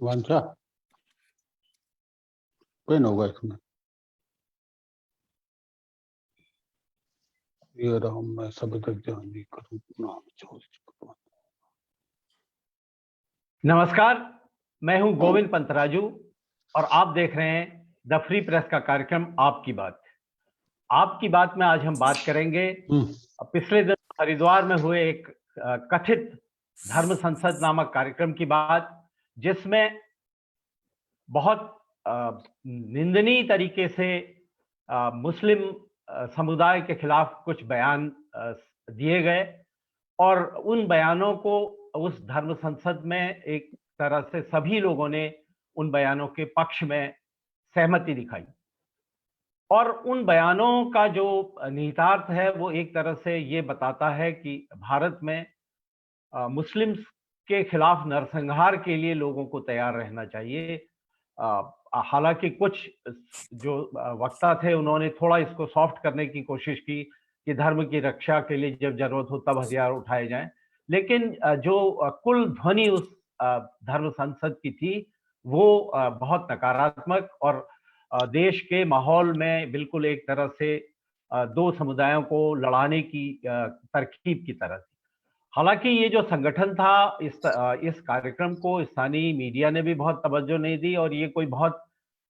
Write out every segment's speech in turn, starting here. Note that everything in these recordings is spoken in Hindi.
वांछा पेन होगा इसमें। ये रहा मैं सब तक ध्यान नहीं करूँ नाम छोड़। नमस्कार, मैं हूं गोविंद पंतराजू और आप देख रहे हैं द फ्री प्रेस का कार्यक्रम आपकी बात। आपकी बात में आज हम बात करेंगे पिछले दिन हरिद्वार में हुए एक कथित धर्म संसद नामक कार्यक्रम की बात, जिसमें बहुत निंदनीय तरीके से मुस्लिम समुदाय के खिलाफ कुछ बयान दिए गए और उन बयानों को उस धर्म संसद में एक तरह से सभी लोगों ने उन बयानों के पक्ष में सहमति दिखाई। और उन बयानों का जो निहितार्थ है वो एक तरह से ये बताता है कि भारत में मुस्लिम्स के खिलाफ नरसंहार के लिए लोगों को तैयार रहना चाहिए। हालांकि कुछ जो वक्ता थे उन्होंने थोड़ा इसको सॉफ्ट करने की कोशिश की कि धर्म की रक्षा के लिए जब जरूरत हो तब हथियार उठाए जाएं, लेकिन जो कुल ध्वनि उस धर्म संसद की थी वो बहुत नकारात्मक और देश के माहौल में बिल्कुल एक तरह से दो समुदायों को लड़ाने की तरकीब की तरह थी। हालांकि ये जो संगठन था, इस कार्यक्रम को स्थानीय मीडिया ने भी बहुत तवज्जो नहीं दी और ये कोई बहुत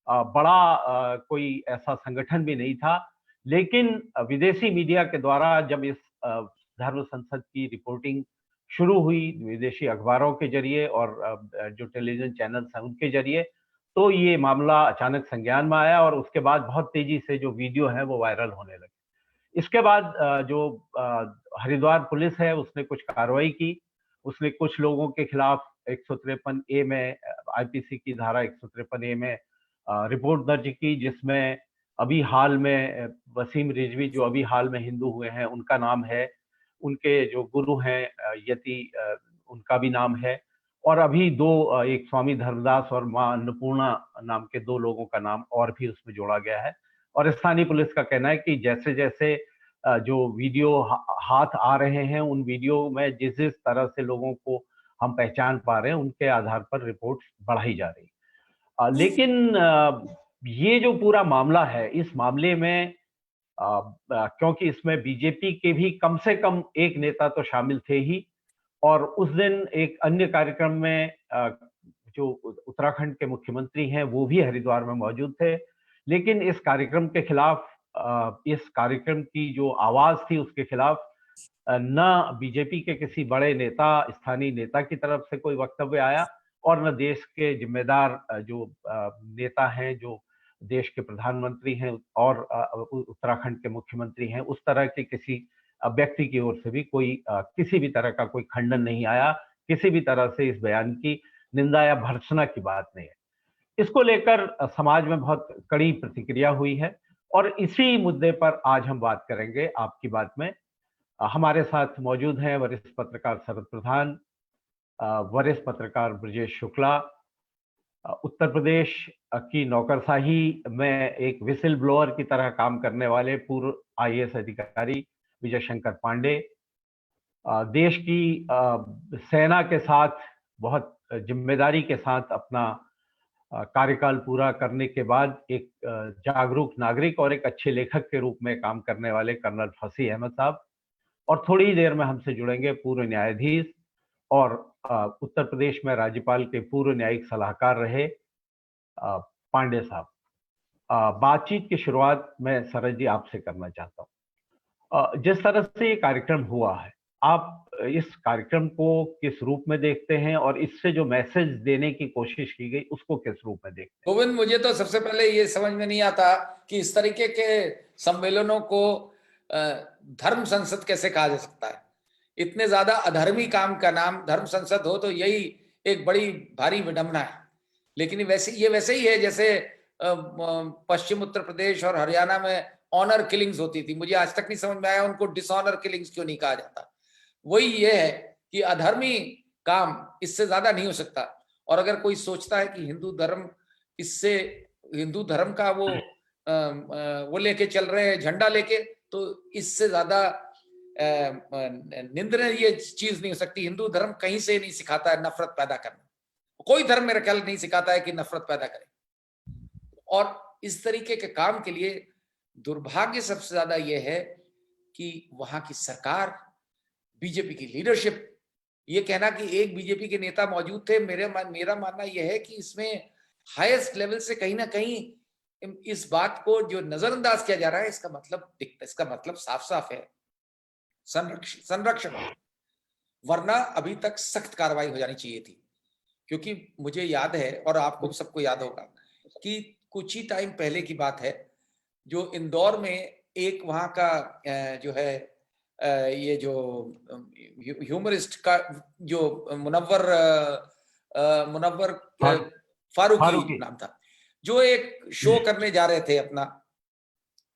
बड़ा कोई ऐसा संगठन भी नहीं था, लेकिन विदेशी मीडिया के द्वारा जब इस धर्म संसद की रिपोर्टिंग शुरू हुई विदेशी अखबारों के जरिए और जो टेलीविजन चैनल्स हैं उनके जरिए, तो ये मामला अचानक संज्ञान में आया और उसके बाद बहुत तेजी से जो वीडियो है वो वायरल होने लगे। इसके बाद जो हरिद्वार पुलिस है उसने कुछ कार्रवाई की। उसने कुछ लोगों के खिलाफ 153 ए में आईपीसी की धारा 153 ए में रिपोर्ट दर्ज की, जिसमें अभी हाल में वसीम रिजवी जो अभी हाल में हिंदू हुए हैं उनका नाम है, उनके जो गुरु हैं यति उनका भी नाम है, और अभी दो एक स्वामी धर्मदास और मां अन्नपूर्णा नाम के दो लोगों का नाम और भी उसमें जोड़ा गया है। और स्थानीय पुलिस का कहना है कि जैसे जैसे जो वीडियो हाथ आ रहे हैं उन वीडियो में जिस जिस तरह से लोगों को हम पहचान पा रहे हैं उनके आधार पर रिपोर्ट बढ़ाई जा रही। लेकिन ये जो पूरा मामला है, इस मामले में क्योंकि इसमें बीजेपी के भी कम से कम एक नेता तो शामिल थे ही, और उस दिन एक अन्य कार्यक्रम में जो उत्तराखंड के मुख्यमंत्री हैं वो भी हरिद्वार में मौजूद थे, लेकिन इस कार्यक्रम के खिलाफ इस कार्यक्रम की जो आवाज थी उसके खिलाफ न बीजेपी के किसी बड़े नेता स्थानीय नेता की तरफ से कोई वक्तव्य आया और न देश के जिम्मेदार जो नेता हैं, जो देश के प्रधानमंत्री हैं और उत्तराखंड के मुख्यमंत्री हैं, उस तरह के किसी व्यक्ति की ओर से भी कोई किसी भी तरह का कोई खंडन नहीं आया, किसी भी तरह से इस बयान की निंदा या भर्त्सना की बात नहीं है। इसको लेकर समाज में बहुत कड़ी प्रतिक्रिया हुई है और इसी मुद्दे पर आज हम बात करेंगे आपकी बात में। हमारे साथ मौजूद हैं वरिष्ठ पत्रकार शरद प्रधान, वरिष्ठ पत्रकार ब्रजेश शुक्ला, उत्तर प्रदेश की नौकरशाही में एक विसिल ब्लोअर की तरह काम करने वाले पूर्व आईएएस अधिकारी विजय शंकर पांडे, देश की सेना के साथ बहुत जिम्मेदारी के साथ अपना कार्यकाल पूरा करने के बाद एक जागरूक नागरिक और एक अच्छे लेखक के रूप में काम करने वाले कर्नल फसीह अहमद साहब, और थोड़ी देर में हमसे जुड़ेंगे पूर्व न्यायाधीश और उत्तर प्रदेश में राज्यपाल के पूर्व न्यायिक सलाहकार रहे पांडे साहब। बातचीत की शुरुआत मैं शरद जी आपसे करना चाहता हूँ। जिस तरह से ये कार्यक्रम हुआ है, आप इस कार्यक्रम को किस रूप में देखते हैं और इससे जो मैसेज देने की कोशिश की गई उसको किस रूप में देखते हैं? गोविंद, मुझे तो सबसे पहले ये समझ में नहीं आता कि इस तरीके के सम्मेलनों को धर्म संसद कैसे कहा जा सकता है। इतने ज्यादा अधर्मी काम का नाम धर्म संसद हो तो यही एक बड़ी भारी विडंबना है। लेकिन ये वैसे ही है जैसे पश्चिम उत्तर प्रदेश और हरियाणा में ऑनर किलिंग्स होती थी। मुझे आज तक नहीं समझ में आया उनको डिसऑनर किलिंग्स क्यों नहीं कहा जाता। वही ये है कि अधर्मी काम इससे ज्यादा नहीं हो सकता। और अगर कोई सोचता है कि हिंदू धर्म इससे हिंदू धर्म का वो लेके चल रहे हैं, झंडा लेके, तो इससे ज्यादा निंदनीय ये चीज नहीं हो सकती। हिंदू धर्म कहीं से नहीं सिखाता है नफरत पैदा करना, कोई धर्म मेरा ख्याल नहीं सिखाता है कि नफरत पैदा करे। और इस तरीके के काम के लिए दुर्भाग्य सबसे ज्यादा ये है कि वहां की सरकार, बीजेपी की लीडरशिप, ये कहना कि एक बीजेपी के नेता मौजूद थे, मेरा मानना यह है कि इसमें हाईएस्ट लेवल से कहीं ना कहीं इस बात को जो नजरअंदाज किया जा रहा है, इसका मतलब साफ साफ है संरक्षण। वरना अभी तक सख्त कार्रवाई हो जानी चाहिए थी। क्योंकि मुझे याद है, और आपको सबको याद होगा, कि कुछ ही टाइम पहले की बात है, जो इंदौर में एक वहां का जो है ये जो ह्यूमरिस्ट का जो मुनव्वर फारूकी नाम था, जो एक शो करने जा रहे थे अपना,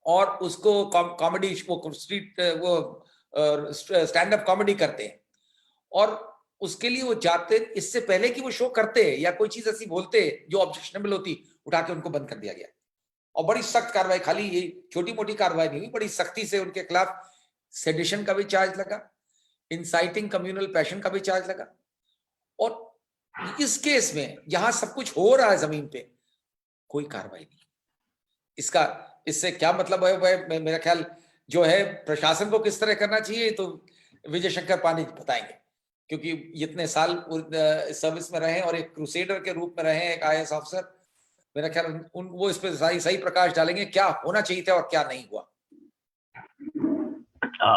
और उसको comedy street stand up comedy करते हैं, और उसके लिए वो जाते, इससे पहले कि वो शो करते या कोई चीज ऐसी बोलते जो ऑब्जेक्शनेबल होती, उठा के उनको बंद कर दिया गया। और बड़ी सख्त कार्रवाई, खाली ये छोटी मोटी कार्रवाई नहीं हुई, बड़ी सख्ती से उनके खिलाफ सेडिशन का भी चार्ज लगा, इंसाइटिंग कम्युनल पैशन का भी चार्ज लगा। और इस केस में जहां सब कुछ हो रहा है जमीन पे, कोई कार्रवाई नहीं। इससे क्या मतलब है? मेरा ख्याल जो है प्रशासन को किस तरह करना चाहिए, तो विजय शंकर पांडे बताएंगे, क्योंकि इतने साल सर्विस में रहे और एक क्रूसेडर के रूप में रहे, एक IAS ऑफिसर। मेरा ख्याल वो इस पर सही प्रकाश डालेंगे, क्या होना चाहिए था और क्या नहीं हुआ।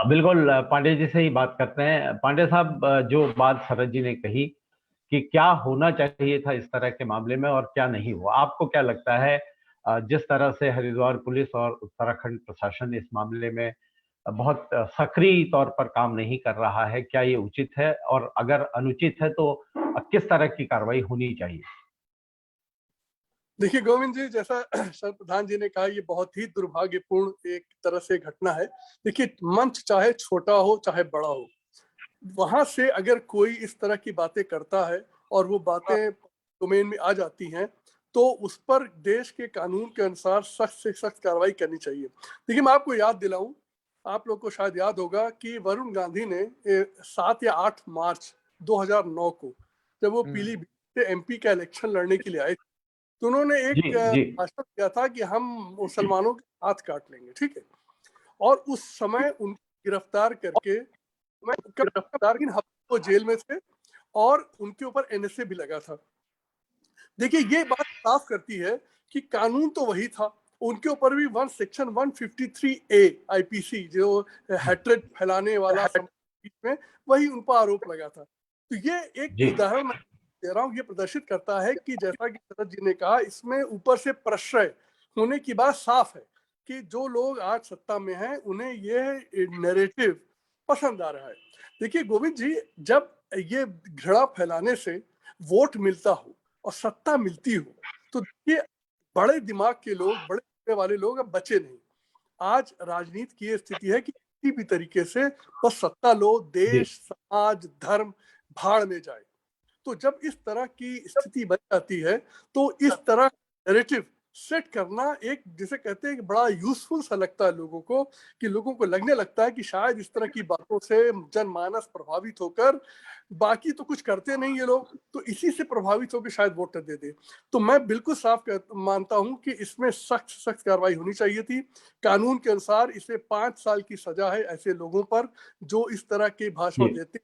बिल्कुल, पांडे जी से ही बात करते हैं। पांडे साहब, जो बात शरद जी ने कही कि क्या होना चाहिए था इस तरह के मामले में और क्या नहीं हुआ, आपको क्या लगता है जिस तरह से हरिद्वार पुलिस और उत्तराखंड प्रशासन इस मामले में बहुत सक्रिय तौर पर काम नहीं कर रहा है, क्या ये उचित है? और अगर अनुचित है तो किस तरह की कार्रवाई होनी चाहिए? देखिए गोविंद जी, जैसा सर प्रधान जी ने कहा, ये बहुत ही दुर्भाग्यपूर्ण एक तरह से घटना है। देखिए, मंच चाहे छोटा हो चाहे बड़ा हो, वहां से अगर कोई इस तरह की बातें करता है और वो बातें डोमेन में आ जाती हैं, तो उस पर देश के कानून के अनुसार सख्त से सख्त कार्रवाई करनी चाहिए। देखिए, मैं आपको याद दिलाऊं, आप लोग को शायद याद होगा कि वरुण गांधी ने 7 या 8 मार्च 2009 को, जब वो पीलीभीत से MP का इलेक्शन लड़ने के लिए आए, तो उन्होंने एक भाषण दिया था कि हम मुसलमानों के हाथ काट लेंगे, ठीक है। और उस समय उनको गिरफ्तार करके, वो जेल में थे और उनके ऊपर NSA भी लगा था। देखिए, ये बात साफ करती है कि कानून तो वही था, उनके ऊपर भी सेक्शन 153A IPC, जो हेट्रेड फैलाने वाला में, वही उन पर आरोप लगा था। तो ये एक उदाहरण दे रहा हूँ, ये प्रदर्शित करता है कि जैसा कि शरद जी ने कहा, इसमें ऊपर से प्रश्रय होने की बात साफ है कि जो लोग आज सत्ता में हैं, उन्हें ये नैरेटिव पसंद आ रहा है। देखिए गोविंद जी, जब ये घृणा फैलाने से वोट मिलता हो और सत्ता मिलती हो, तो ये बड़े दिमाग के लोग, बड़े वाले लोग अब बचे नहीं। आज राजनीति की स्थिति है कि किसी भी तरीके से बस सत्ता लो, देश, समाज, धर्म भाड़ में जाए। तो जब इस तरह की स्थिति बन जाती है, तो इस तरह नैरेटिव सेट करना एक, जिसे कहते हैं कि बड़ा यूजफुल सा लगता है लोगों को, कि लोगों को लगने लगता है कि शायद इस तरह की बातों से जनमानस प्रभावित होकर, बाकी तो कुछ करते नहीं ये लोग, तो इसी से प्रभावित होकर शायद वोट दे दे। तो मैं बिल्कुल साफ मानता हूं कि इसमें सख्त कार्रवाई होनी चाहिए थी। कानून के अनुसार इसे 5 साल की सजा है ऐसे लोगों पर जो इस तरह के भाषण देते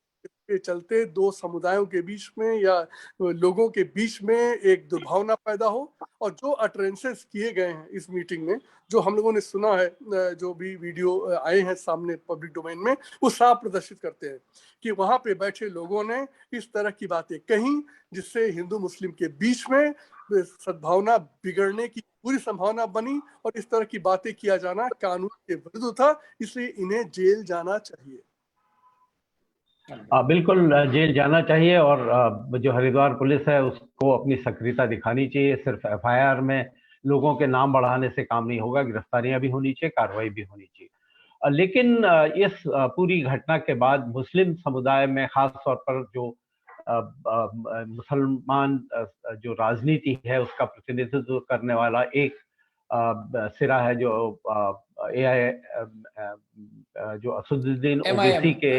के चलते दो समुदायों के बीच में या लोगों के बीच में एक दुर्भावना पैदा हो। और जो अटरेंसेस किए गए हैं इस मीटिंग में, जो हम लोगों ने सुना है, जो भी वीडियो आए हैं सामने पब्लिक डोमेन में, वो साफ प्रदर्शित करते हैं कि वहां पे बैठे लोगों ने इस तरह की बातें कही, जिससे हिंदू मुस्लिम के बीच में सद्भावना बिगड़ने की पूरी संभावना बनी। और इस तरह की बातें किया जाना कानून के विरुद्ध था, इसलिए इन्हें जेल जाना चाहिए। बिल्कुल, जेल जाना चाहिए। और जो हरिद्वार पुलिस है उसको अपनी सक्रियता दिखानी चाहिए। सिर्फ FIR में लोगों के नाम बढ़ाने से काम नहीं होगा, गिरफ्तारियां भी होनी चाहिए, कार्रवाई भी होनी चाहिए। लेकिन इस पूरी घटना के बाद मुस्लिम समुदाय में खास तौर पर जो मुसलमान जो राजनीति है उसका प्रतिनिधित्व करने वाला एक सिरा है जो एआई जो असदुद्दीन ओवैसी के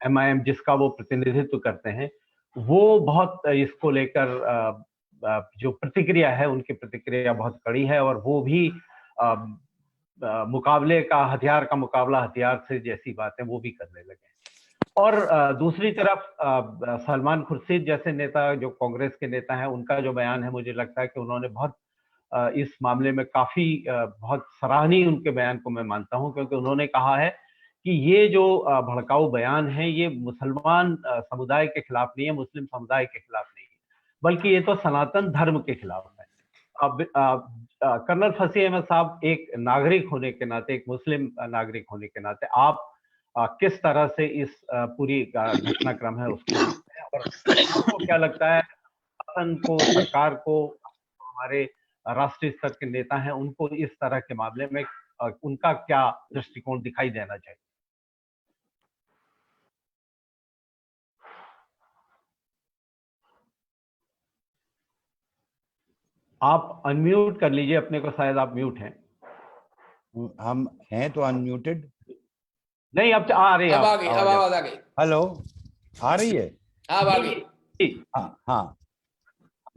MIM जिसका वो प्रतिनिधित्व करते हैं, वो बहुत इसको लेकर जो प्रतिक्रिया है उनकी प्रतिक्रिया बहुत कड़ी है और वो भी मुकाबले का हथियार का मुकाबला हथियार से जैसी बातें वो भी करने लगे। और दूसरी तरफ सलमान खुर्शीद जैसे नेता जो कांग्रेस के नेता हैं, उनका जो बयान है मुझे लगता है कि उन्होंने बहुत इस मामले में काफी बहुत सराहनीय उनके बयान को मैं मानता हूं, क्योंकि उन्होंने कहा है कि ये जो भड़काऊ बयान है ये मुसलमान समुदाय के खिलाफ नहीं है, मुस्लिम समुदाय के खिलाफ नहीं है, बल्कि ये तो सनातन धर्म के खिलाफ है। अब कर्नल फसीह अहमद साहब एक नागरिक होने के नाते, एक मुस्लिम नागरिक होने के नाते आप किस तरह से इस पूरी घटनाक्रम है उसको देखते हैं और आपको क्या लगता है शासन को, सरकार को, हमारे राष्ट्रीय स्तर के नेता हैं उनको इस तरह के मामले में उनका क्या दृष्टिकोण दिखाई देना चाहिए? आप अनम्यूट कर लीजिए अपने को, शायद आप म्यूट हैं। हम हैं तो अनम्यूटेड नहीं, अब आ रही है, अब आ गई, अब आवाज आ गई। हेलो, आ रही है? अब आ गई। हाँ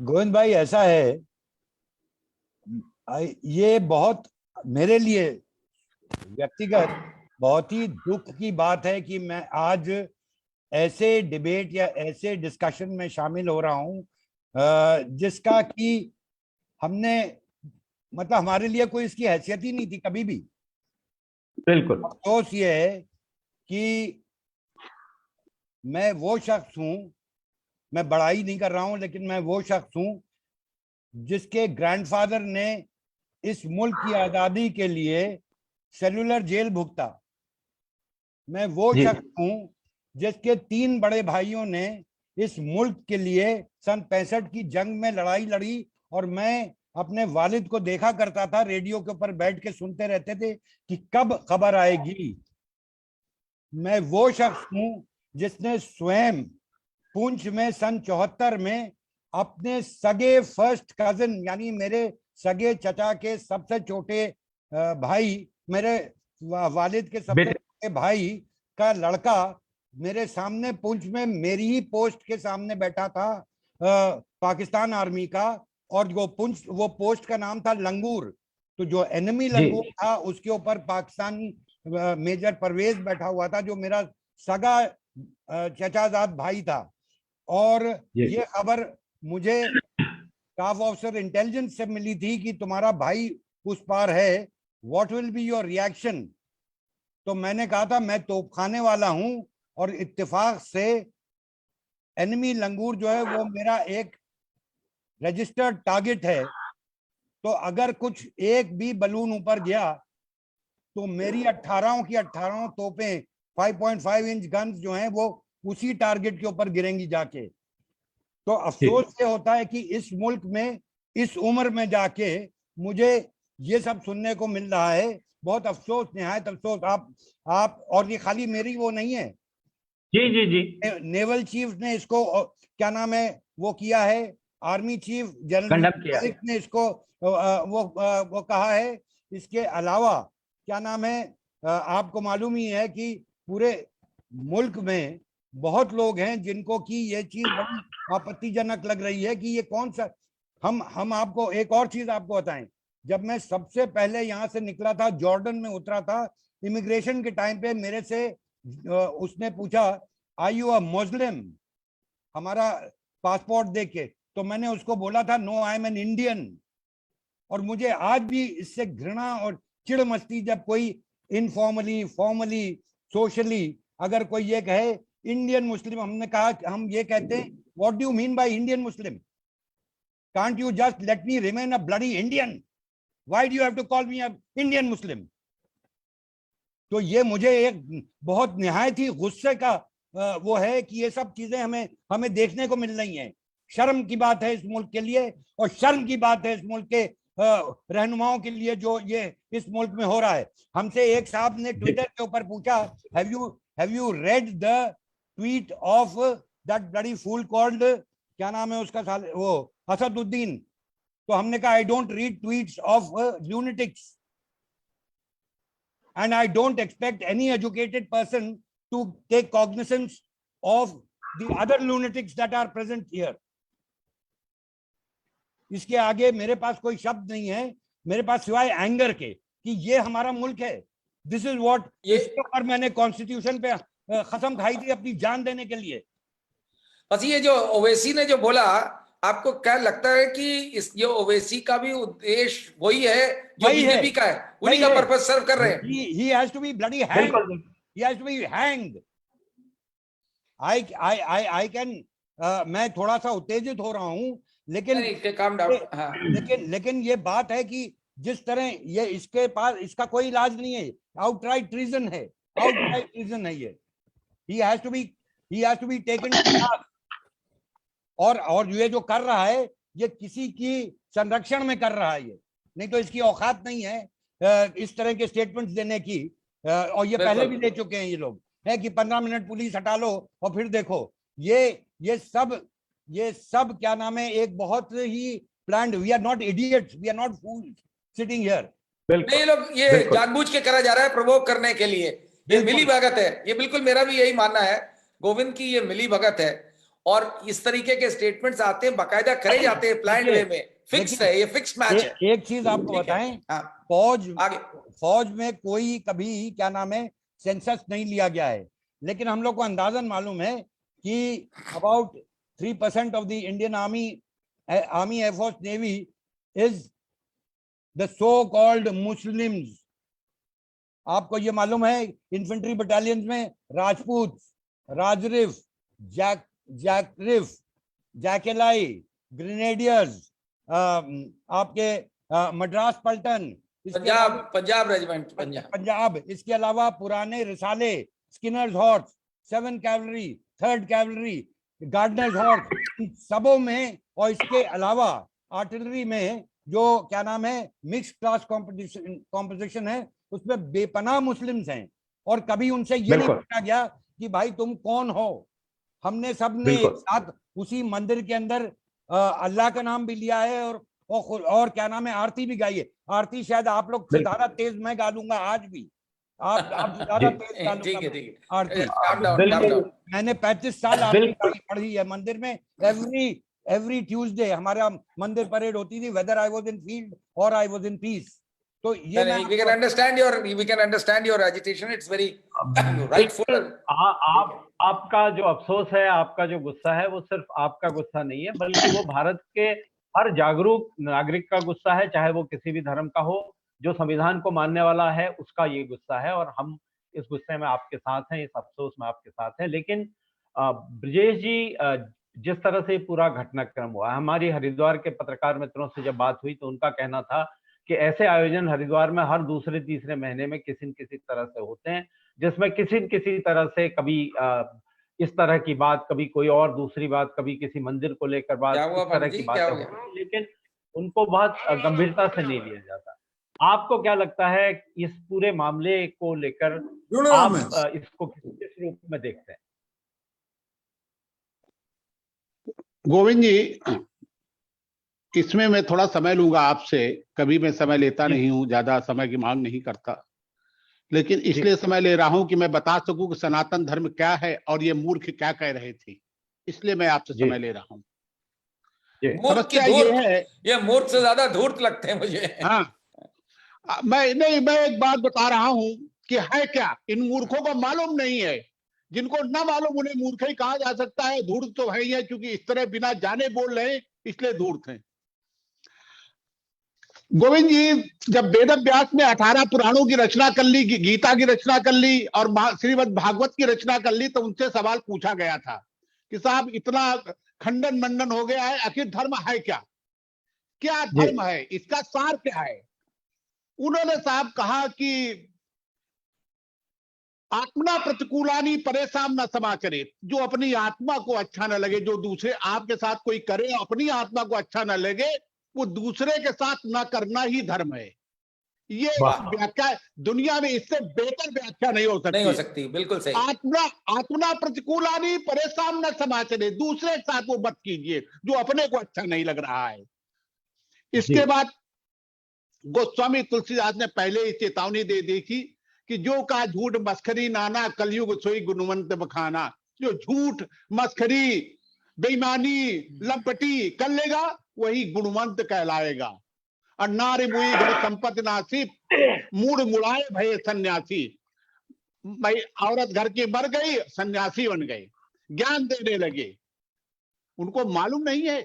गोविंद भाई, ऐसा है, ये बहुत मेरे लिए व्यक्तिगत बहुत ही दुख की बात है कि मैं आज ऐसे डिबेट या ऐसे डिस्कशन में शामिल हो रहा हूं जिसका कि हमने मतलब हमारे लिए कोई इसकी हैसियत ही नहीं थी कभी भी। बिल्कुल। अफसोस ये है कि मैं वो शख्स हूं, मैं बड़ाई नहीं कर रहा हूं, लेकिन मैं वो शख्स हूं जिसके ग्रैंडफादर ने इस मुल्क की आजादी के लिए सेलुलर जेल भुगता। मैं वो शख्स हूं जिसके 3 बड़े भाइयों ने इस मुल्क के लिए सन 65 की जंग में लड़ाई लड़ी और मैं अपने वालिद को देखा करता था, रेडियो के ऊपर बैठ के सुनते रहते थे कि कब खबर आएगी। मैं वो शख्स हूं जिसने स्वयं पुंछ में सन 74 में अपने सगे फर्स्ट कजिन यानी मेरे सगे चचा के सबसे छोटे भाई, मेरे वालिद के सबसे छोटे भाई का लड़का मेरे सामने पुंछ में मेरी ही पोस्ट के सामने बैठा था, पाकिस्तान आर्मी का, और वो पोस्ट का नाम था लंगूर। तो जो एनिमी लंगूर था उसके ऊपर पाकिस्तानी मेजर परवेज बैठा हुआ था जो मेरा सगा चचाजाद भाई था। और ये खबर मुझे स्टाफ ऑफिसर इंटेलिजेंस से मिली थी कि तुम्हारा भाई उस पार है, what will be your reaction. तो मैंने कहा था मैं तोपखाने वाला हूं और इत्तेफाक से एनिमी लंगूर जो है वो मेरा एक रजिस्टर्ड टारगेट है, तो अगर कुछ एक भी बलून ऊपर गया तो मेरी 18 की 18 तोपें 5.5 इंच गन्स जो हैं वो उसी टारगेट के ऊपर गिरेंगी जाके। तो अफसोस ये होता है कि इस मुल्क में इस उम्र में जाके मुझे ये सब सुनने को मिल रहा है, बहुत अफसोस, निहायत अफसोस। आप और ये खाली मेरी वो नहीं है, जी जी जी, नेवल चीफ ने इसको क्या नाम है वो किया है, आर्मी चीफ जनरल ने इसको वो कहा है। इसके अलावा क्या नाम है, आपको मालूम ही है कि पूरे मुल्क में बहुत लोग हैं जिनको कि ये चीज बड़ी आपत्तिजनक लग रही है कि ये कौन सा, हम आपको एक और चीज आपको बताएं। जब मैं सबसे पहले यहाँ से निकला था, जॉर्डन में उतरा था, इमिग्रेशन के टाइम पे मेरे से उसने पूछा आर यू अ मुस्लिम, हमारा पासपोर्ट देख के, तो मैंने उसको बोला था no I am an Indian. और मुझे आज भी इससे घृणा और चिढ़ मचती जब कोई इनफॉर्मली, फॉर्मली, सोशली अगर कोई ये कहे इंडियन मुस्लिम। हमने कहा, हम ये कहते हैं what do you mean by Indian Muslim, can't you just let me remain a bloody Indian, why do you have to call me a Indian Muslim. तो ये मुझे एक बहुत निहायत ही गुस्से का वो है कि ये सब चीजें हमें देखने को मिल रही हैं। शर्म की बात है इस मुल्क के लिए, और शर्म की बात है इस मुल्क के रहनुमाओं के लिए जो ये इस मुल्क में हो रहा है। हमसे एक साहब ने ट्विटर के ऊपर पूछा, have you read the tweet of that bloody fool called, क्या नाम है उसका, वो असदुद्दीन। तो हमने कहा I don't read tweets of lunatics and I don't expect any educated person to take cognizance of the other lunatics that are present here. इसके आगे मेरे पास कोई शब्द नहीं है मेरे पास सिवाय एंगर के कि ये हमारा मुल्क है। दिस इज व्हाट, इसके ऊपर मैंने कॉन्स्टिट्यूशन पे कसम खाई थी अपनी जान देने के लिए। बस ये जो ओवैसी ने जो बोला, आपको क्या लगता है कि इस ये ओवैसी का भी उद्देश्य वही है जो बीजेपी का है, उन्हीं का पर्पस सर्व कर रहे हैं? He has to be bloody hanged. He has to be hanged. I can मैं थोड़ा सा उत्तेजित हो रहा हूँ लेकिन काम डाउन। हाँ। लेकिन ये बात है कि जिस तरह ये इसके पास इसका कोई इलाज नहीं है, आउटराइट ट्रीजन है, आउटराइट ट्रीजन है ये। He has to be taken to task. और ये जो कर रहा है ये किसी की संरक्षण में कर रहा है, ये नहीं तो इसकी औकात नहीं है इस तरह के स्टेटमेंट्स देने की। और ये पहले भी दे चुके हैं ये लोग, है कि 15 मिनट पुलिस हटा लो और फिर देखो। ये सब क्या नाम है, एक बहुत ही planned. We are not idiots, we are not fools sitting here. नहीं, लोग ये जानबूझ के करा जा रहा है प्रोवोक करने के लिए, ये मिली भगत है। ये बिल्कुल मेरा भी यही मानना है गोविंद की, ये मिली भगत है। और इस तरीके के स्टेटमेंट्स आते हैं, बाकायदा करे जाते हैं प्लान्ड वे में, फिक्स है, ये फिक्स मैच है। एक चीज आपको बताएं, फौज में कोई कभी क्या नाम है सेंसस नहीं लिया गया है, लेकिन हम लोग को अंदाजन मालूम है कि about 3% of the Indian army air force navy is the so called Muslims. आपको ये मालूम है इन्फेंट्री बटालियंस में राजपूत, राजरिफ, जैकरिफ, जैकेलाई, ग्रेनेडियर्स, आपके मद्रास पल्टन, पंजाब रेजिमेंट, पंजाब, इसके अलावा पुराने रिसाले, Skinner's horse, 7th cavalry, 3rd cavalry, Gardner's horse, सबों में, और इसके अलावा आर्टिलरी में जो क्या नाम है मिक्स क्लास कॉम्पोजिशन है, उसमें बेपनाह मुस्लिम्स हैं। और कभी उनसे ये नहीं पूछा गया कि भाई तुम कौन हो। हमने सबने एक साथ उसी मंदिर के अंदर अल्लाह का नाम भी लिया है और क्या नाम है आरती भी गाई है। आरती शायद आप लोग से ज्यादा तेज मैं गा लूंगा आज भी, आप ज्यादा तेज गा लूंगा आरती। मैंने 35 साल आरती पढ़ी है मंदिर में। एवरी ट्यूसडे हमारा मंदिर परेड होती थी, whether I was in field और आई वाज इन पीस। तो ये we can understand your agitation, it's very rightful। आपका जो अफसोस है, आपका जो गुस्सा है, वो सिर्फ आपका गुस्सा नहीं है, बल्कि वो भारत के हर जागरूक नागरिक का गुस्सा है, चाहे वो किसी भी धर्म का हो, जो संविधान को मानने वाला है, उसका ये गुस्सा है। और हम इस गुस्से में आपके साथ हैं, इस अफसोस में आपके साथ हैं। लेकिन ब्रजेश जी, जिस तरह से पूरा घटनाक्रम हुआ, हमारी हरिद्वार के पत्रकार मित्रों से जब बात हुई तो उनका कहना था कि ऐसे आयोजन हरिद्वार में हर दूसरे तीसरे महीने में किसी न किसी तरह से होते हैं, जिसमें किसी न किसी तरह से कभी इस तरह की बात, कभी कोई और दूसरी बात, कभी किसी मंदिर को लेकर बात, इस तरह की बात, लेकिन उनको बहुत गंभीरता से नहीं लिया जाता। आपको क्या लगता है इस पूरे मामले को लेकर, आप इसको किस रूप में देखते हैं? गोविंद जी, इसमें मैं थोड़ा समय लूंगा आपसे। कभी मैं समय लेता नहीं हूं, ज्यादा समय की मांग नहीं करता, लेकिन इसलिए समय ले रहा हूं कि मैं बता सकूं कि सनातन धर्म क्या है और ये मूर्ख क्या कह रहे थे। इसलिए मैं आपसे समय ले रहा हूं। समस्या ये है, ये मूर्ख से ज्यादा धूर्त लगते हैं मुझे। हाँ, मैं एक बात बता रहा हूं कि है क्या, इन मूर्खों को मालूम नहीं है। जिनको ना मालूम उन्हें मूर्ख ही कहा जा सकता है। धूर्त तो है ही है, क्योंकि इस तरह बिना जाने बोल रहे हैं, इसलिए धूर्त हैं। गोविंद जी, जब वेद व्यास ने 18 पुराणों की रचना कर ली, गीता की रचना कर ली और श्रीमद् भागवत की रचना कर ली, तो उनसे सवाल पूछा गया था कि साहब इतना खंडन मंडन हो गया है, आखिर धर्म है क्या? क्या धर्म है, इसका सार क्या है? उन्होंने साहब कहा कि आत्मना प्रतिकूलानी परेशान न समाचरित। जो अपनी आत्मा को अच्छा न लगे, जो दूसरे आपके साथ कोई करे, अपनी आत्मा को अच्छा न लगे, वो दूसरे के साथ ना करना ही धर्म है। ये वाह। व्याख्या दुनिया में इससे बेहतर व्याख्या नहीं हो नहीं हो सकती। सकती, बिल्कुल सही। आत्मा प्रतिकूलानी परेशान न समाचरे, दूसरे के साथ वो मत कीजिए जो अपने को अच्छा नहीं लग रहा है। इसके बाद गोस्वामी तुलसीदास ने पहले ही चेतावनी दे दी थी कि जो का झूठ मस्खरी नाना कलयुग सोई गुणवंत बखाना। जो झूठ मस्खरी बेईमानी लंपटी कर लेगा वही गुणवंत कहलाएगा। और नारी मुई घर संपत्ति नासी, मूड मुड़ाए भय सन्यासी। भाई औरत घर की मर गई, सन्यासी बन गए, ज्ञान देने लगे। उनको मालूम नहीं है।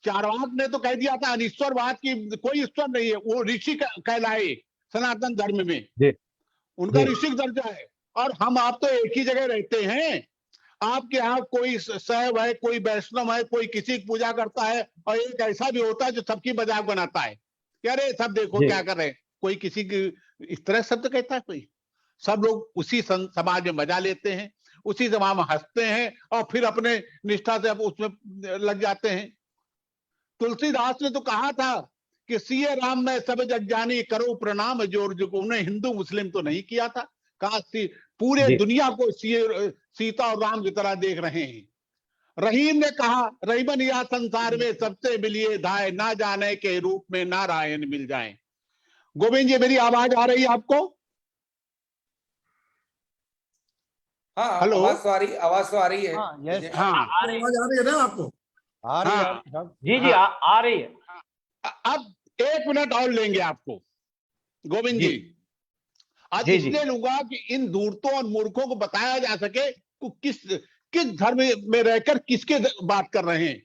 चारवाक ने तो कह दिया था अनिश्वरवाद की कोई ईश्वर नहीं है, वो ऋषि कहलाए सनातन धर्म में, उनका ऋषि दर्जा है। और हम आप तो एक ही जगह रहते हैं। आपके यहाँ कोई शैव है, कोई वैष्णव है, कोई किसी की पूजा करता है, और एक ऐसा भी होता है जो सबकी मजाक बनाता है कि अरे सब देखो क्या कर रहे हैं। कोई किसी की इस तरह शब्द कहता है कोई? सब लोग उसी समाज में मजा लेते हैं, उसी समाज में हंसते हैं और फिर अपने निष्ठा से उसमें लग जाते हैं। तुलसीदास ने तो कहा था कि सिए राम में सब जग जानी करो प्रणाम जोर जो। उन्हें हिंदू मुस्लिम तो नहीं किया था, कहा पूरे दुनिया को सीता और राम की तरह देख रहे हैं। रहीम ने कहा रहीमन या संसार में सबसे मिलिए धाय, ना जाने के रूप में नारायण मिल जाएं। गोविंद जी मेरी आवाज आ रही है आपको? हाँ, हेलो, आवाज तो आ रही है। हाँ, यस, हाँ आवाज आ रही है ना आपको? आ रही है हाँ। साहब। जी आ रही है। अब 1 मिनट और लेंगे आपको गोविंद जी। आज इसलिए लूंगा कि इन धूर्तों और मूर्खों को बताया जा सके कि किस धर्म में रहकर किसके बात कर रहे हैं।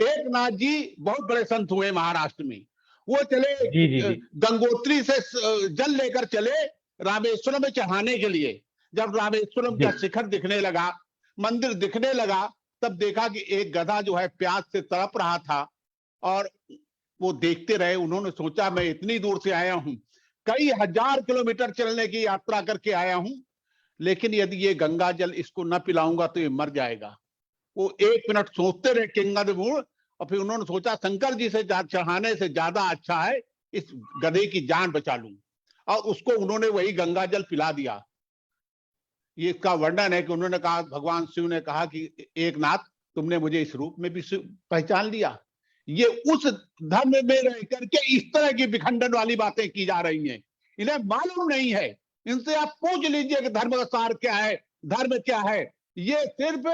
एक नाथ जी बहुत बड़े संत हुए महाराष्ट्र में। वो चले गंगोत्री से जल लेकर चले रामेश्वरम में चढ़ाने के लिए। जब रामेश्वरम का शिखर दिखने लगा, मंदिर दिखने लगा, तब देखा कि एक गधा जो है प्यास से तड़प रहा था और वो देखते रहे। उन्होंने सोचा मैं इतनी दूर से आया हूं, कई हजार किलोमीटर चलने की यात्रा करके आया हूं, लेकिन यदि ये गंगा जल इसको न पिलाऊंगा तो ये मर जाएगा। वो 1 मिनट सोचते रहे किंगद मूल, और फिर उन्होंने सोचा शंकर जी से चढ़ाने से ज्यादा अच्छा है इस गधे की जान बचा लूं, और उसको उन्होंने वही गंगा जल पिला दिया। ये इसका वर्णन है कि उन्होंने कहा, भगवान शिव ने कहा कि एक नाथ तुमने मुझे इस रूप में भी पहचान लिया। ये उस धर्म में रह करके इस तरह की विखंडन वाली बातें की जा रही हैं। इन्हें मालूम नहीं है। इनसे आप पूछ लीजिए कि धर्म का सार क्या है, धर्म क्या है। ये सिर्फ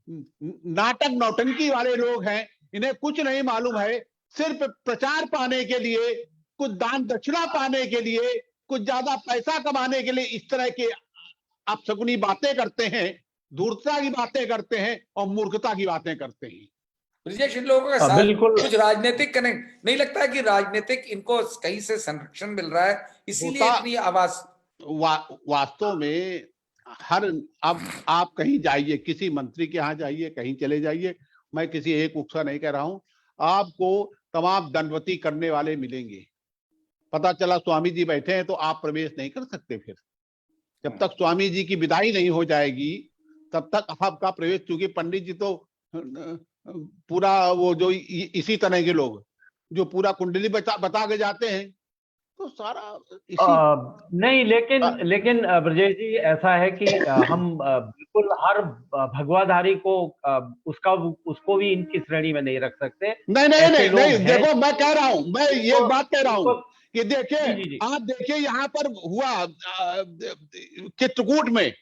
नाटक नौटंकी वाले लोग हैं, इन्हें कुछ नहीं मालूम है। सिर्फ प्रचार पाने के लिए, कुछ दान दक्षिणा पाने के लिए, कुछ ज्यादा पैसा कमाने के लिए इस तरह के आप शकुनी बातें करते हैं, धूर्तता की बातें करते हैं और मूर्खता की बातें करते हैं। ब्रिजेश, इन लोगों के साथ कुछ राजनीतिक कनेक्ट नहीं लगता है कि राजनीतिक इनको कहीं से संरक्षण मिल रहा है, इसीलिए इतनी आवाज। वास्तव में अब आप कहीं जाइए, किसी मंत्री के यहाँ जाइए, कहीं चले जाइए, मैं किसी एक उत्साह नहीं कह रहा हूं, आपको तमाम दंडवती करने वाले मिलेंगे। पता चला स्वामी जी बैठे हैं तो आप प्रवेश नहीं कर सकते। फिर जब तक स्वामी जी की विदाई नहीं हो जाएगी तब तक आपका प्रवेश, क्योंकि पंडित जी तो पूरा वो जो इसी तरह के लोग जो पूरा कुंडली बता के जाते हैं, तो सारा नहीं, लेकिन ब्रजेश जी ऐसा है कि हम बिल्कुल हर भगवाधारी को उसको भी इनकी श्रेणी में नहीं रख सकते। नहीं, देखो मैं कह रहा हूं, मैं ये बात कह रहा हूं कि देखिए, आप देखिए यहाँ पर हुआ चित्रकूट में,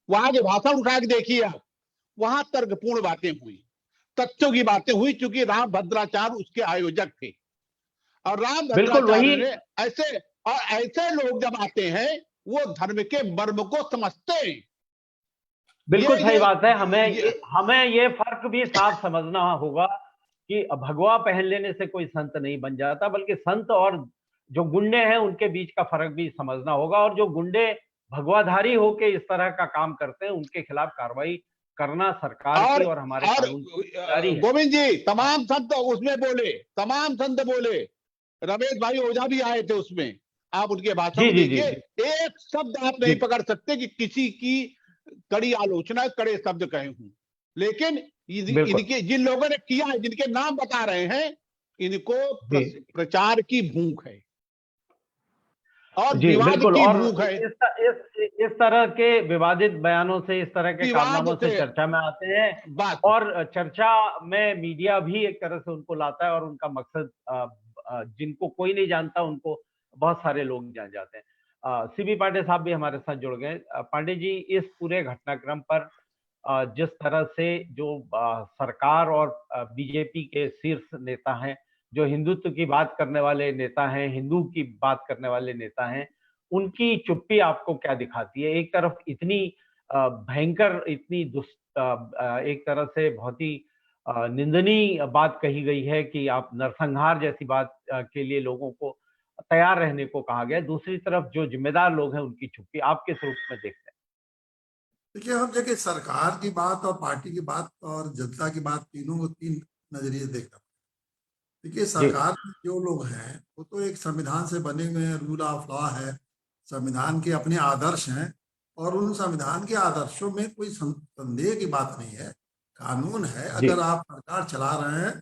वहां के भाषण उठा के देखिए आप, वहां तर्कपूर्ण बातें हुई, तथ्यों की बातें हुई, क्योंकि राम भद्राचार्य उसके आयोजक थे। और राम भद्राचार्य ने ऐसे लोग जब आते हैं वो धर्म के मर्म को समझते हैं। बिल्कुल सही बात है। हमें ये फर्क भी साफ समझना होगा कि भगवा पहन लेने से कोई संत नहीं बन जाता, बल्कि संत और जो गुंडे हैं उनके बीच का फर्क भी समझना होगा। और जो गुंडे भगवाधारी होके इस तरह का काम करते हैं उनके खिलाफ कार्रवाई करना सरकार की और हमारे कानून जारी है। गोविंद जी, तमाम संत उसमें बोले, तमाम संत बोले, रमेश भाई ओझा भी आए थे उसमें, आप उनके भाषण देखिए, एक शब्द आप नहीं पकड़ सकते कि किसी की कड़ी आलोचना, कड़े शब्द कहे हूं। लेकिन इनके जिन लोगों ने किया है, जिनके नाम बता रहे हैं, इनको प्रचार की भूख है। और जी विवाद बिल्कुल। की और भूख है। इस तरह के विवादित बयानों से, इस तरह के विवाद कारनामों से से चर्चा में आते हैं बात और चर्चा में मीडिया भी एक तरह से उनको लाता है और उनका मकसद जिनको कोई नहीं जानता उनको बहुत सारे लोग जान जाते हैं। सीबी पांडे साहब भी हमारे साथ जुड़ गए। पांडे जी, इस पूरे घटनाक्रम पर जिस तरह से जो सरकार और बीजेपी के शीर्ष नेता हैं, जो हिंदुत्व की बात करने वाले नेता हैं, हिंदू की बात करने वाले नेता हैं, उनकी चुप्पी आपको क्या दिखाती है? एक तरफ इतनी भयंकर, इतनी एक तरह से बहुत ही निंदनीय बात कही गई है कि आप नरसंहार जैसी बात के लिए लोगों को तैयार रहने को कहा गया। दूसरी तरफ जो जिम्मेदार लोग हैं उनकी चुप्पी, आप किस रूप में देखते हैं? देखिए, हम देखिए सरकार की बात और पार्टी की बात और जनता की बात, तीनों को तीन नजरिए से देखना। देखिए, सरकार में जो लोग हैं वो तो एक संविधान से बने हुए हैं, रूल ऑफ लॉ है, संविधान के अपने आदर्श हैं और उन संविधान के आदर्शों में कोई संदेह की बात नहीं है, कानून है। अगर आप सरकार चला रहे हैं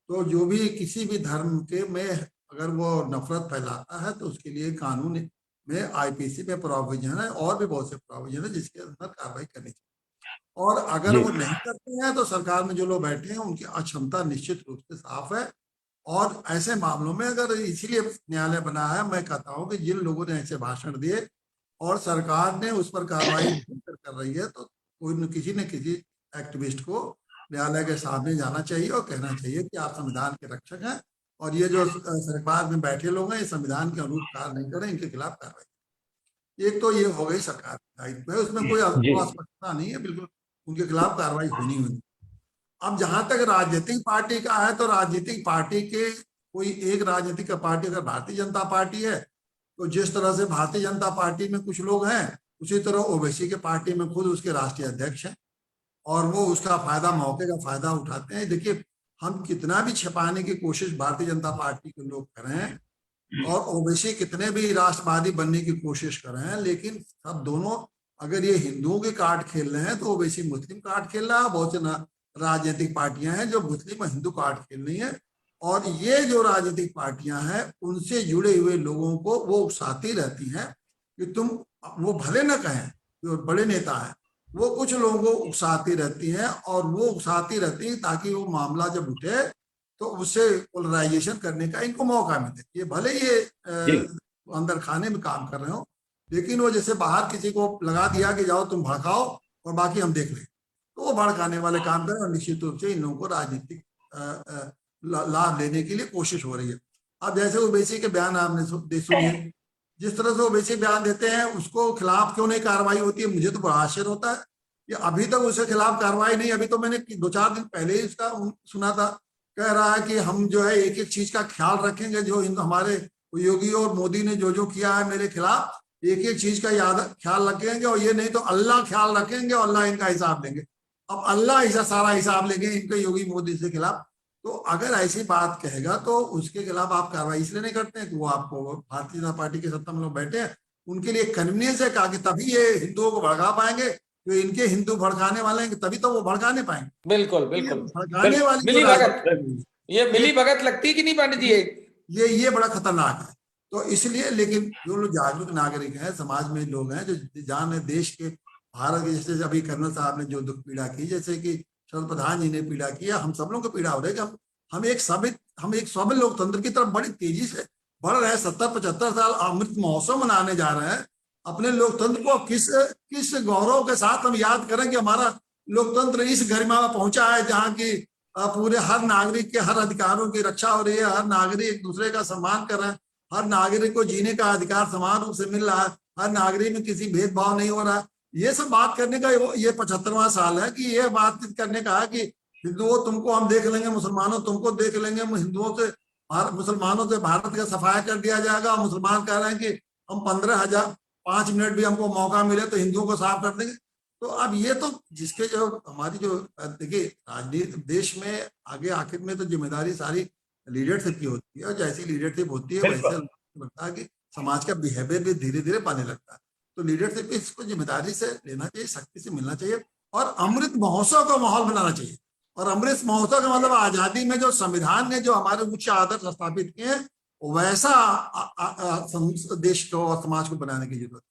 तो जो भी किसी भी धर्म के में अगर वो नफरत फैलाता है तो उसके लिए कानून में आईपीसी में प्रोविजन है और भी बहुत से प्रोविजन है जिसके अंदर कार्रवाई करनी चाहिए। और अगर वो नहीं करते हैं तो सरकार में जो लोग बैठे हैं उनकी अक्षमता निश्चित रूप से साफ है। और ऐसे मामलों में अगर इसीलिए न्यायालय बना है, मैं कहता हूं कि जिन लोगों ने ऐसे भाषण दिए और सरकार ने उस पर कार्रवाई कर रही है तो कोई न किसी एक्टिविस्ट को न्यायालय के सामने जाना चाहिए और कहना चाहिए कि आप संविधान के रक्षक हैं और ये जो सरकार में बैठे लोग हैं ये संविधान के अनुरूप कार्य नहीं करें, इनके खिलाफ कार्रवाई। एक तो ये हो गई सरकार का दायित्व है, उसमें कोई अस्पष्टता नहीं है, बिल्कुल उनके खिलाफ कार्रवाई होनी। अब जहां तक राजनीतिक पार्टी का है तो राजनीतिक पार्टी के कोई एक राजनीतिक पार्टी अगर भारतीय जनता पार्टी है तो जिस तरह से भारतीय जनता पार्टी में कुछ लोग हैं उसी तरह ओवैसी के पार्टी में खुद उसके राष्ट्रीय अध्यक्ष हैं और वो उसका फायदा, मौके का फायदा उठाते हैं। देखिए, हम कितना भी छिपाने की कोशिश भारतीय जनता पार्टी के लोग कर रहे हैं और ओवैसी कितने भी राष्ट्रवादी बनने की कोशिश कर रहे हैं, लेकिन सब दोनों अगर ये हिंदुओं के कार्ड खेल रहे हैं तो ओवैसी मुस्लिम कार्ड खेल रहा है। बहुत से राजनीतिक पार्टियां हैं जो मुस्लिम और हिंदू कार्ड खेल रही हैं और ये जो राजनीतिक पार्टियां हैं उनसे जुड़े हुए लोगों को वो उकसाती रहती हैं कि तुम, वो भले न कहें जो बड़े नेता हैं, वो कुछ लोगों को उकसाती रहती हैं और वो उकसाती रहती हैं ताकि वो मामला जब उठे तो उससे पोलराइजेशन करने का इनको मौका मिले। ये भले ये अंदर खाने में काम कर रहे हो, लेकिन वो जैसे बाहर किसी को लगा दिया कि जाओ तुम भड़काओ और बाकी हम देख लें, तो वो भड़काने वाले काम करें और निश्चित रूप से इन लोगों को राजनीतिक लाभ लेने के लिए कोशिश हो रही है। अब जैसे ओवैसी के बयान आपने सुनिए, जिस तरह से ओवैसी बयान देते हैं उसको खिलाफ क्यों नहीं कार्रवाई होती है, मुझे तो बड़ा आश्चर्य होता है कि अभी तक उसके खिलाफ कार्रवाई नहीं। अभी तो मैंने 2-4 दिन पहले ही इसका सुना था, कह रहा है कि हम जो है एक एक चीज का ख्याल रखेंगे, जो हमारे योगी और मोदी ने जो जो किया है मेरे खिलाफ, एक एक चीज का ख्याल रखेंगे और ये नहीं तो अल्लाह ख्याल रखेंगे और अल्लाह इनका हिसाब लेंगे। अब अल्लाह ऐसा सारा हिसाब लेंगे इनके योगी मोदी से खिलाफ, तो अगर ऐसी बात कहेगा तो उसके खिलाफ आप कार्रवाई इसलिए नहीं करते हैं कि वो आपको भारतीय जनता पार्टी के सत्ता में लोग बैठे हैं उनके लिए कन्वीनियंस है, कहा कि तभी ये हिंदुओं को भड़का पाएंगे, जो इनके हिंदू भड़काने वाले हैं तभी तो वो भड़काने पाएंगे। बिल्कुल बिल्कुल भड़काने वाली मिली भगत, ये मिली भगत लगती कि नहीं पांडे जी? ये बड़ा खतरनाक है। तो इसलिए, लेकिन जो लोग जागरूक नागरिक हैं, समाज में लोग हैं जो जान देश के, भारत के, जैसे अभी कर्नल साहब ने जो दुख पीड़ा की, जैसे कि शरद प्रधान जी ने पीड़ा की, हम सब लोग को पीड़ा हो रही है कि हम एक स्वाभिमान लोकतंत्र की तरफ बड़ी तेजी से बढ़ रहे हैं। 70-75 साल अमृत महोत्सव मनाने जा रहे हैं। अपने लोकतंत्र को किस गौरव के साथ हम याद करें कि हमारा लोकतंत्र इस गरिमा में पहुंचा है जहाँ की पूरे हर नागरिक के हर अधिकारों की रक्षा हो रही है, हर नागरिक एक दूसरे का सम्मान कर रहे हैं, हर नागरिक को जीने का अधिकार समान रूप से मिल रहा है, हर नागरिक में किसी भेदभाव नहीं हो रहा है। ये सब बात करने का ये 75वां साल है कि ये बातचीत करने का है कि हिंदुओं तुमको हम देख लेंगे, मुसलमानों तुमको देख लेंगे, हिंदुओं से मुसलमानों से भारत का सफाया कर दिया जाएगा। और मुसलमान कह रहे हैं कि हम 5 मिनट भी हमको मौका मिले तो हिंदुओं को साफ कर देंगे। तो अब ये तो जिसके जो हमारी जो देखिए राजनीति देश में आगे आखिर में तो जिम्मेदारी सारी लीडरशिप की होती है और जैसी लीडरशिप होती है वैसे लगता है कि समाज का बिहेवियर भी धीरे धीरे पाने लगता है। तो लीडरशिप इसको जिम्मेदारी से लेना चाहिए, सख्ती से मिलना चाहिए और अमृत महोत्सव का माहौल बनाना चाहिए। और अमृत महोत्सव का मतलब आजादी में जो संविधान ने जो हमारे उच्च आदर्श स्थापित किए हैं वैसा देश को और समाज को बनाने की जरूरत है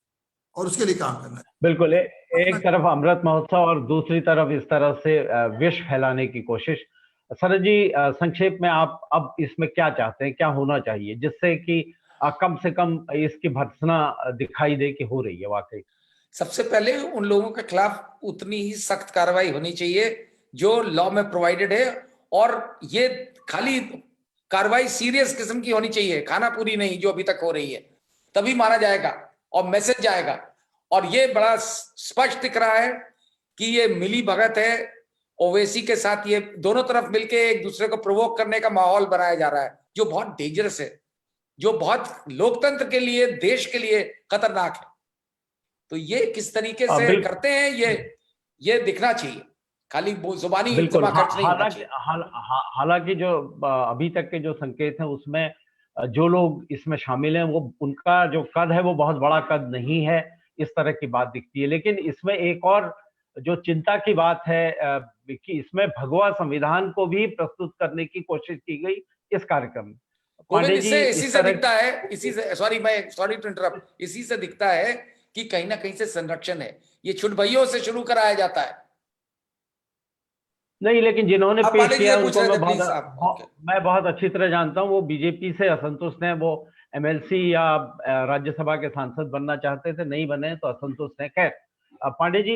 और उसके लिए काम करना है। बिल्कुल, एक तरफ अमृत महोत्सव और दूसरी तरफ इस तरह से विष फैलाने की कोशिश। शरद जी, संक्षेप में आप अब इसमें क्या चाहते हैं, क्या होना चाहिए जिससे कि कम से कम इसकी भर्त्सना दिखाई दे कि हो रही है वाकई? सबसे पहले उन लोगों के खिलाफ उतनी ही सख्त कार्रवाई होनी चाहिए जो लॉ में प्रोवाइडेड है, और ये खाली कार्रवाई सीरियस किस्म की होनी चाहिए, खाना पूरी नहीं जो अभी तक हो रही है, तभी माना जाएगा और मैसेज जाएगा। और ये बड़ा स्पष्ट दिख रहा है कि ये मिली भगत है ओवैसी के साथ, ये दोनों तरफ मिलके एक दूसरे को प्रोवोक करने का माहौल बनाया जा रहा है, जो बहुत डेंजरस है, जो बहुत लोकतंत्र के लिए, देश के लिए खतरनाक है। तो ये किस तरीके से करते हैं ये दिखना चाहिए, खाली जुबानी जमा खर्च नहीं होना चाहिए। हालांकि जो अभी तक के जो संकेत हैं उसमें जो लोग इसमें शामिल हैं वो उनका जो कद है वो बहुत बड़ा कद नहीं है, इस तरह की बात दिखती है। लेकिन इसमें एक और जो चिंता की बात है कि इसमें भगवा संविधान को भी प्रस्तुत करने की कोशिश की गई इस कार्यक्रम में। इसी से दिखता है, इसी से, सॉरी टू इंटरप्ट, इसी से दिखता है कि कहीं ना कहीं से संरक्षण है। ये छुटभइयों से शुरू कराया जाता है। नहीं, लेकिन जिन्होंने पेश किया उनको मैं बहुत अच्छी तरह जानता हूं, वो बीजेपी से असंतुष्ट हैं, वो एमएलसी या राज्यसभा के सांसद बनना चाहते थे, नहीं बने तो असंतुष्ट हैं। खैर पांडे जी,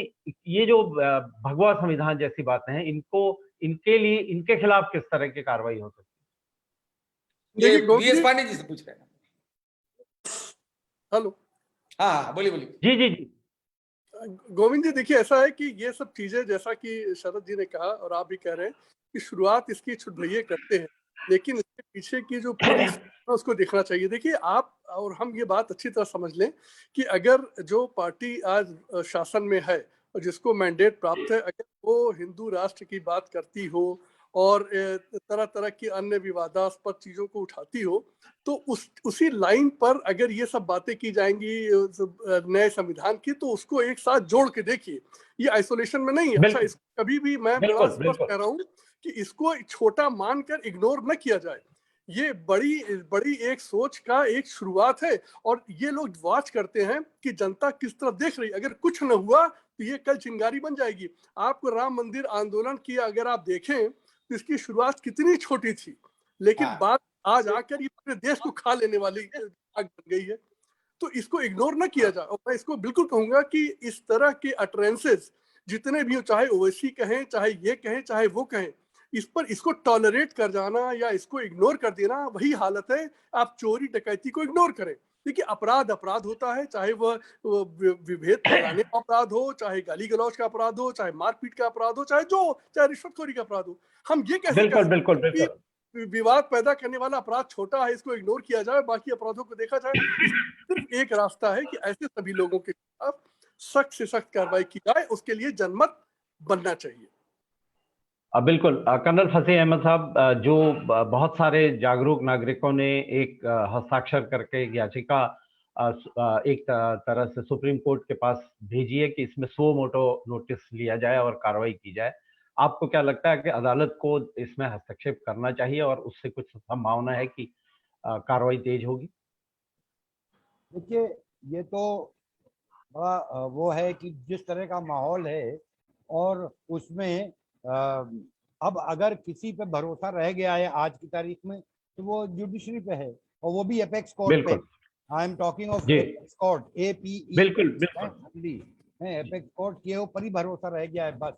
ये जो भगवा संविधान जैसी बातें हैं, इनके लिए, इनके खिलाफ किस तरह की कार्रवाई हो सकती है? बीएस पांडे जी से पूछ रहे हैं। हेलो, हाँ बोलिए। जी। गोविंद जी, देखिए ऐसा है कि ये सब चीजें जैसा कि शरद जी ने कहा और आप भी कह रहे हैं कि शुरुआत इसकी छुटभइये करते हैं, लेकिन इसके पीछे की जो पूरी उसको देखना चाहिए। देखिए आप और हम ये बात अच्छी तरह समझ लें कि अगर जो पार्टी आज शासन में है और जिसको मैंडेट प्राप्त है, अगर वो हिंदू राष्ट्र की बात करती हो और तरह तरह की अन्य विवादास्पद चीजों को उठाती हो, तो उसी लाइन पर अगर ये सब बातें की जाएंगी नए संविधान की, तो उसको एक साथ जोड़ के देखिए, ये आइसोलेशन में नहीं है। अच्छा, इसको कभी भी मैं बड़ा स्पष्ट कह रहा हूँ कि इसको छोटा मानकर इग्नोर न किया जाए। ये बड़ी एक सोच का एक शुरुआत है और ये लोग वॉच करते हैं कि जनता किस तरह देख रही। अगर कुछ न हुआ तो ये कल चिंगारी बन जाएगी। आपको राम मंदिर आंदोलन की अगर आप देखें तो इसकी शुरुआत कितनी छोटी थी, लेकिन बात आज आकर ये पूरे देश को खा लेने वाली आग बन गई है। तो इसको इग्नोर ना किया जाए। और मैं इसको बिल्कुल कहूंगा कि इस तरह के अटरेंसेस जितने भी हो, चाहे ओवैसी कहें, चाहे ये कहें, चाहे वो कहें, इस पर इसको टॉलरेट कर जाना या इसको इग्नोर कर देना वही हालत है आप चोरी डकैती को इग्नोर करें। देखिए अपराध होता है, चाहे वह विभेद फैलाने का अपराध हो, चाहे गाली गलौज का अपराध हो, चाहे मारपीट का अपराध हो, चाहे रिश्वतखोरी का अपराध हो। हम ये कैसे बिल्कुल विवाद पैदा करने वाला अपराध छोटा है, इसको इग्नोर किया जाए, बाकी अपराधों को देखा जाए। सिर्फ एक रास्ता है कि ऐसे सभी लोगों के खिलाफ सख्त से सख्त कार्रवाई की जाए, उसके लिए जनमत बनना चाहिए। बिल्कुल कर्नल फसीह अहमद साहब, जो बहुत सारे जागरूक नागरिकों ने एक हस्ताक्षर करके एक याचिका एक तरह से सुप्रीम कोर्ट के पास भेजी है कि इसमें सो मोटो नोटिस लिया जाए और कार्रवाई की जाए। आपको क्या लगता है कि अदालत को इसमें हस्तक्षेप करना चाहिए और उससे कुछ संभावना है कि कार्रवाई तेज होगी? देखिए, ये तो बड़ा वो है कि जिस तरह का माहौल है और उसमें अब अगर किसी पे भरोसा रह गया है आज की तारीख में तो वो जुडिशरी पे है, और वो भी एपेक्स कोर्ट पे। I am talking of apex court, APE। बिल्कुल एपेक्स कोर्ट के ऊपर ही भरोसा रह गया है बस।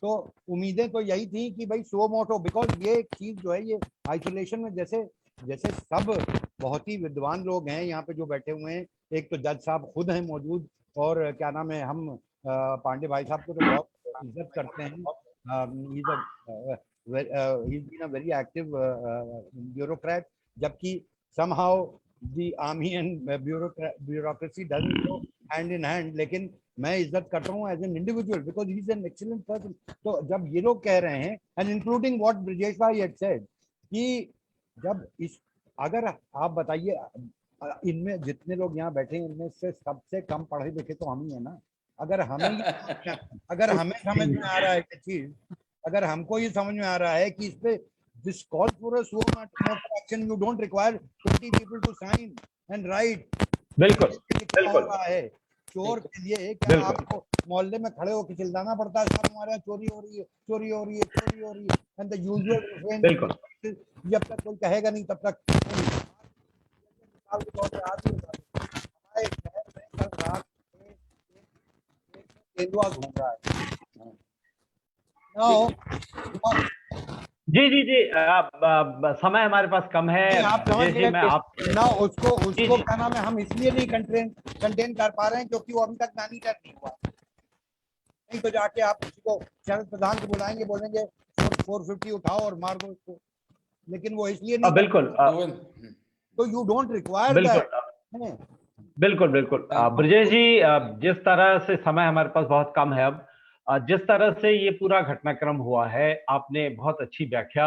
तो उम्मीदें तो यही थी कि भाई सो मोटो, बिकॉज ये चीज जो है ये आइसोलेशन में, जैसे सब बहुत ही विद्वान लोग हैं यहाँ पे जो बैठे हुए हैं, एक तो जज साहब खुद हैं मौजूद, और क्या नाम है, हम पांडे भाई साहब को तो बहुत इज्जत करते हैं। he's been a very active bureaucrat, जबकि somehow the army and bureaucracy doesn't go hand in hand, लेकिन मैं इज्जत करता हूँ as an individual because he's an excellent person। तो जब ये लोग कह रहे हैं, and including what ब्रजेश भाई had said, कि जब अगर आप बताइए इनमें जितने लोग यहाँ बैठे हैं इनमें से सबसे कम पढ़े लिखे तो हम ही है ना। अगर हमें समझ में आ रहा है कि चीज, अगर हमको ये समझ में आ रहा है कि इस पे This calls for a suo motu action. You don't require 20 people to sign and write. बिल्कुल क्या हो बिल्कुल रहा है चोर के लिए? क्या बिल्कुल। आपको मोहल्ले में खड़े होकर चिल्लाना पड़ता है सर हमारे यहाँ चोरी हो रही है, चोरी हो रही है, चोरी हो रही है? एंड द यूजुअल रिफ्रेन, बिल्कुल जब तक कोई कहेगा नहीं तब तक मिसाल के तौर पे आज ही हमारे शहर में कल रात एक तेंदुआ घूम रहा है। जी जी जी, समय हमारे पास कम है। आप समझ जी गए मैं आप ना उसको जी। क्या नाम है, हम इसलिए नहीं कंटेन कर पा रहे हैं क्योंकि वो अभी तक मैनीटर नहीं हुआ। नहीं तो जाके आप किसी को शरद प्रधान को बुलाएंगे, बोलेंगे 450 उठाओ और मार दो इसको, लेकिन वो इसलिए नहीं। बिल्कुल तो यू डोंट रिक्वायर दैट। बिल्कुल बिल्कुल ब्रजेश जी, जिस तरह से समय हमारे पास बहुत कम है अब, जिस तरह से ये पूरा घटनाक्रम हुआ है, आपने बहुत अच्छी व्याख्या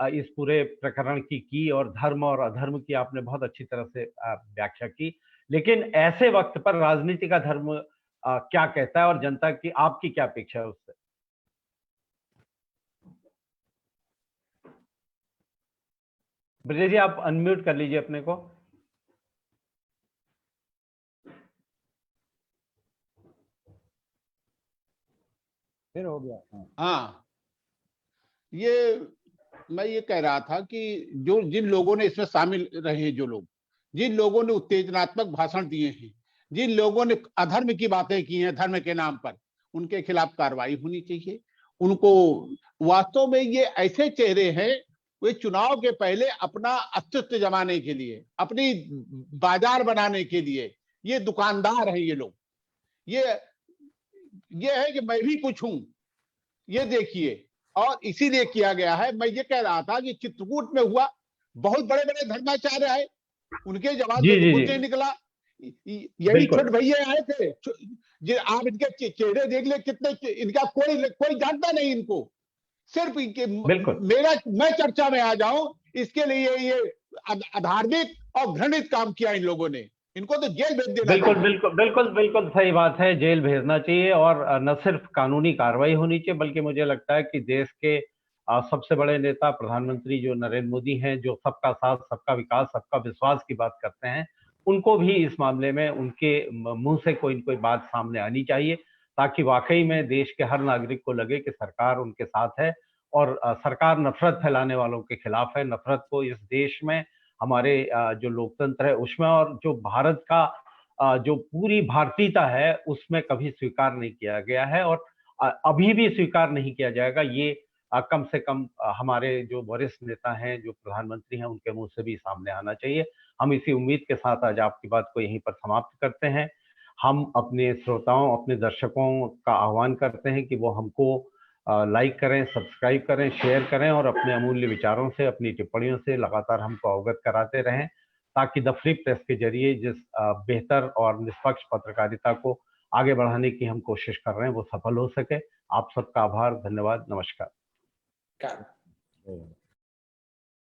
इस पूरे प्रकरण की और धर्म और अधर्म की आपने बहुत अच्छी तरह से व्याख्या की। लेकिन ऐसे वक्त पर राजनीति का धर्म क्या कहता है और जनता की आपकी क्या अपेक्षा है उससे? ब्रजेश जी, आप अनम्यूट कर लीजिए अपने को। फिर हो गया। हाँ, ये मैं ये कह रहा था कि जो जिन लोगों ने इसमें शामिल रहे, जो लोग जिन लोगों ने उत्तेजनात्मक भाषण दिए हैं, जिन लोगों ने अधर्म की बातें की हैं धर्म के नाम पर, उनके खिलाफ कार्रवाई होनी चाहिए। उनको वास्तव में ये ऐसे चेहरे हैं, वे चुनाव के पहले अपना अस्तित्व जमाने के लिए, अपनी बाजार बनाने के लिए ये दुकानदार हैं। ये लोग ये है कि मैं भी कुछ हूं, ये देखिए। और इसीलिए किया गया है। मैं ये कह रहा था कि चित्रकूट में हुआ, बहुत बड़े बड़े धर्माचार्य आए, उनके जवाब में तो कुछ नहीं निकला। यही छोटे भैया आए थे, आप इनके चेहरे देख ले, कितने इनका कोई जानता नहीं इनको, सिर्फ इनके मैं चर्चा में आ जाऊं इसके लिए ये अधार्मिक और घृणित काम किया इन लोगों ने। इनको तो जेल भेज देना। बिल्कुल बिल्कुल बिल्कुल बिल्कुल सही बात है, जेल भेजना चाहिए और न सिर्फ कानूनी कार्रवाई होनी चाहिए, बल्कि मुझे लगता है कि देश के सबसे बड़े नेता प्रधानमंत्री जो नरेंद्र मोदी हैं, जो सबका साथ, सबका विकास, सबका विश्वास की बात करते हैं, उनको भी इस मामले में उनके मुंह से कोई न कोई बात सामने आनी चाहिए, ताकि वाकई में देश के हर नागरिक को लगे कि सरकार उनके साथ है और सरकार नफरत फैलाने वालों के खिलाफ है। नफरत को इस देश में, हमारे जो लोकतंत्र है उसमें और जो भारत का जो पूरी भारतीयता है उसमें कभी स्वीकार नहीं किया गया है और अभी भी स्वीकार नहीं किया जाएगा। ये कम से कम हमारे जो वरिष्ठ नेता हैं, जो प्रधानमंत्री हैं, उनके मुंह से भी सामने आना चाहिए। हम इसी उम्मीद के साथ आज आपकी बात को यहीं पर समाप्त करते हैं। हम अपने श्रोताओं, अपने दर्शकों का आह्वान करते हैं कि वो हमको लाइक करें, सब्सक्राइब करें, शेयर करें और अपने अमूल्य विचारों से, अपनी टिप्पणियों से लगातार हमको अवगत कराते रहें, ताकि द फ्री प्रेस के जरिए जिस बेहतर और निष्पक्ष पत्रकारिता को आगे बढ़ाने की हम कोशिश कर रहे हैं वो सफल हो सके। आप सबका आभार, धन्यवाद, नमस्कार।